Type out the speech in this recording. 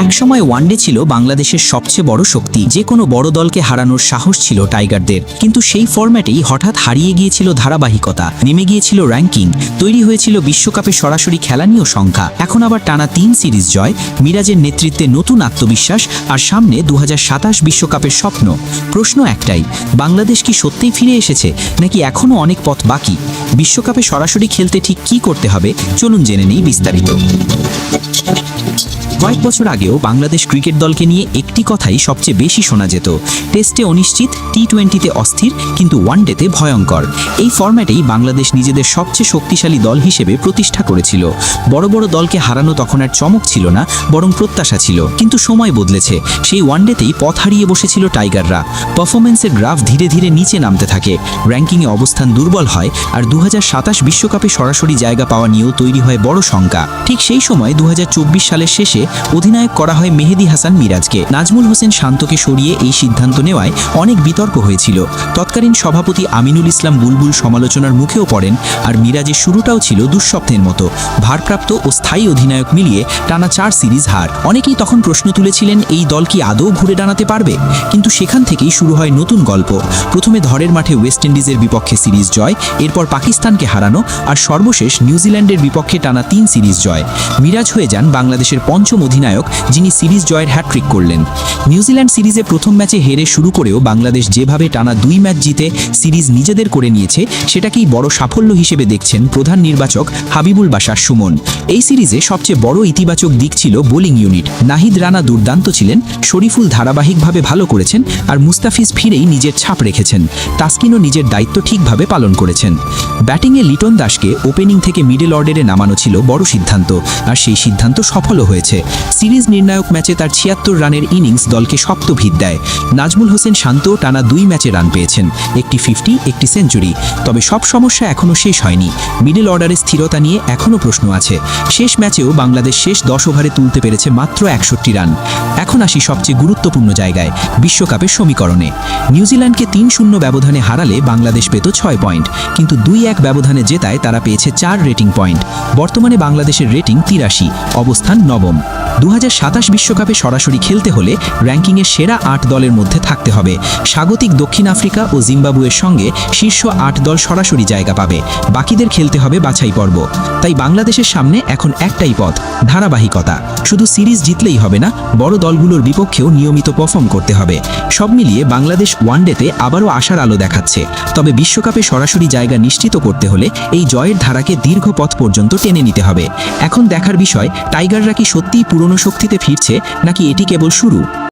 একসময় ওয়ানডে ছিল বাংলাদেশের সবচেয়ে বড় শক্তি, যে কোনো বড় দলকে হারানোর সাহস ছিল টাইগারদের। কিন্তু সেই ফরম্যাটেই হঠাৎ হারিয়ে গিয়েছিল ধারাবাহিকতা, নেমে গিয়েছিল র্যাঙ্কিং, তৈরি হয়েছিল বিশ্বকাপে সরাসরি খেলা নিয়েও সংখ্যা। এখন আবার টানা 3 সিরিজ জয়, মিরাজের নেতৃত্বে নতুন আত্মবিশ্বাস, আর সামনে 2027 বিশ্বকাপের স্বপ্ন। প্রশ্ন একটাই, বাংলাদেশ কি সত্যিই ফিরে এসেছে, নাকি এখনও অনেক পথ বাকি? বিশ্বকাপে সরাসরি খেলতে ঠিক কী করতে হবে, চলুন জেনে নেই বিস্তারিত। কয়েক বছর আগেও বাংলাদেশ ক্রিকেট দলকে নিয়ে একটি কথাই সবচেয়ে বেশি শোনা যেত: টেস্টে অনিশ্চিত, টি-20তে অস্থির, কিন্তু ওয়ানডেতে ভয়ঙ্কর। এই ফরম্যাটেই বাংলাদেশ নিজেদের সবচেয়ে শক্তিশালী দল হিসেবে প্রতিষ্ঠা করেছিল। বড় বড় দলকে হারানো তখন আর চমক ছিল না, বরং প্রত্যাশা ছিল। কিন্তু সময় বদলেছে, সেই ওয়ানডেতেই পথ হারিয়ে বসেছিল টাইগাররা। পারফরমেন্সের গ্রাফ ধীরে ধীরে নিচে নামতে থাকে, র্যাঙ্কিংয়ে অবস্থান দুর্বল হয়, আর 2027 বিশ্বকাপে সরাসরি জায়গা পাওয়া নিয়েও তৈরি হয় বড় শঙ্কা। ঠিক সেই সময় 2024 সালের শেষে অধিনায়ক করা হয় মেহেদী হাসান মিরাজকে। নাজমুল হোসেন শান্তকে সরিয়ে এই সিদ্ধান্ত নেওয়ায় অনেক বিতর্ক হয়েছিল। তৎকালীন সভাপতি আমিনুল ইসলাম বুলবুল সমালোচনার মুখেও পড়েন, আর মিরাজের শুরুটাও ছিল দুঃস্বপ্নের মতো। ভারপ্রাপ্ত ও স্থায়ী অধিনায়ক মিলিয়ে টানা 4 সিরিজ হার। অনেকেই তখন প্রশ্ন তুলেছিলেন, এই দল কি আদৌ ঘুরে দাঁড়াতে পারবে? কিন্তু সেখান থেকেই শুরু হয় নতুন গল্প। প্রথমে ধরের মাঠে ওয়েস্ট ইন্ডিজের বিপক্ষে সিরিজ জয়, এরপর পাকিস্তানকে হারানো, আর সর্বশেষ নিউজিল্যান্ডের বিপক্ষে টানা 3 সিরিজ জয়। মিরাজ হয়ে যান বাংলাদেশের পঞ্চম অধিনায়ক, যিনি সিরিজ জয়ের হ্যাট্রিক করলেন। নিউজিল্যান্ড সিরিজে প্রথম ম্যাচে হেরে শুরু করেও বাংলাদেশ যেভাবে টানা 2 ম্যাচ জিতে সিরিজ নিজেদের করে নিয়েছে, সেটাকেই বড় সাফল্য হিসেবে দেখছেন প্রধান নির্বাচক হাবিবুল বাশার সুমন। এই সিরিজে সবচেয়ে বড় ইতিবাচক দিক ছিল বোলিং ইউনিট। নাহিদ রানা দুর্দান্ত ছিলেন, শরীফুল ধারাবাহিকভাবে ভালো করেছেন, আর মুস্তাফিজ ফিরেই নিজের ছাপ রেখেছেন। তাসকিনও নিজের দায়িত্ব ঠিকভাবে পালন করেছেন। ব্যাটিংয়ে লিটন দাসকে ওপেনিং থেকে মিডল অর্ডারে নামানো ছিল বড় সিদ্ধান্ত, আর সেই সিদ্ধান্ত সফলও হয়েছে। সিরিজ নির্ণায়ক ম্যাচে তার 76 রানের ইনিংস দলকে শক্ত ভিত দেয়। নাজমুল হোসেন শান্ত টানা 2 ম্যাচে রান পেয়েছেন, একটি 50, একটি সেঞ্চুরি। তবে সব সমস্যা এখনও শেষ হয়নি। মিডল অর্ডারের স্থিরতা নিয়ে এখনও প্রশ্ন আছে। শেষ ম্যাচেও বাংলাদেশ শেষ 10 ওভারে তুলতে পেরেছে মাত্র 61 রান। এখন আসি সবচেয়ে গুরুত্বপূর্ণ জায়গায়, বিশ্বকাপের সমীকরণে। নিউজিল্যান্ডকে 3-0 ব্যবধানে হারালে বাংলাদেশ পেত 6 পয়েন্ট, কিন্তু 2-1 ব্যবধানে জেতায় তারা পেয়েছে 4 রেটিং পয়েন্ট। বর্তমানে বাংলাদেশের রেটিং 83, অবস্থান নবম। 2027 বিশ্বকাপে সরাসরি খেলতে হলে র্যাঙ্কিংয়ের সেরা 8 দলের মধ্যে থাকতে হবে। স্বাগতিক দক্ষিণ আফ্রিকা ও জিম্বাবুয়ের সঙ্গে শীর্ষ 8 দল সরাসরি জায়গা পাবে, বাকিদের খেলতে হবে বাছাই পর্ব। তাই বাংলাদেশের সামনে এখন একটাই পথ, ধারাবাহিকতা। শুধু সিরিজ জিতলেই হবে না, বড় দলগুলোর বিপক্ষেও নিয়মিত পারফর্ম করতে হবে। সব মিলিয়ে বাংলাদেশ ওয়ানডেতে আবারও আশার আলো দেখাচ্ছে। তবে বিশ্বকাপে সরাসরি জায়গা নিশ্চিত করতে হলে এই জয়ের ধারাকে দীর্ঘ পথ পর্যন্ত টেনে নিতে হবে। এখন দেখার বিষয়, টাইগাররা কি সত্যিই পুরনো শক্তিতে ফিরছে, নাকি এটি কেবল শুরু?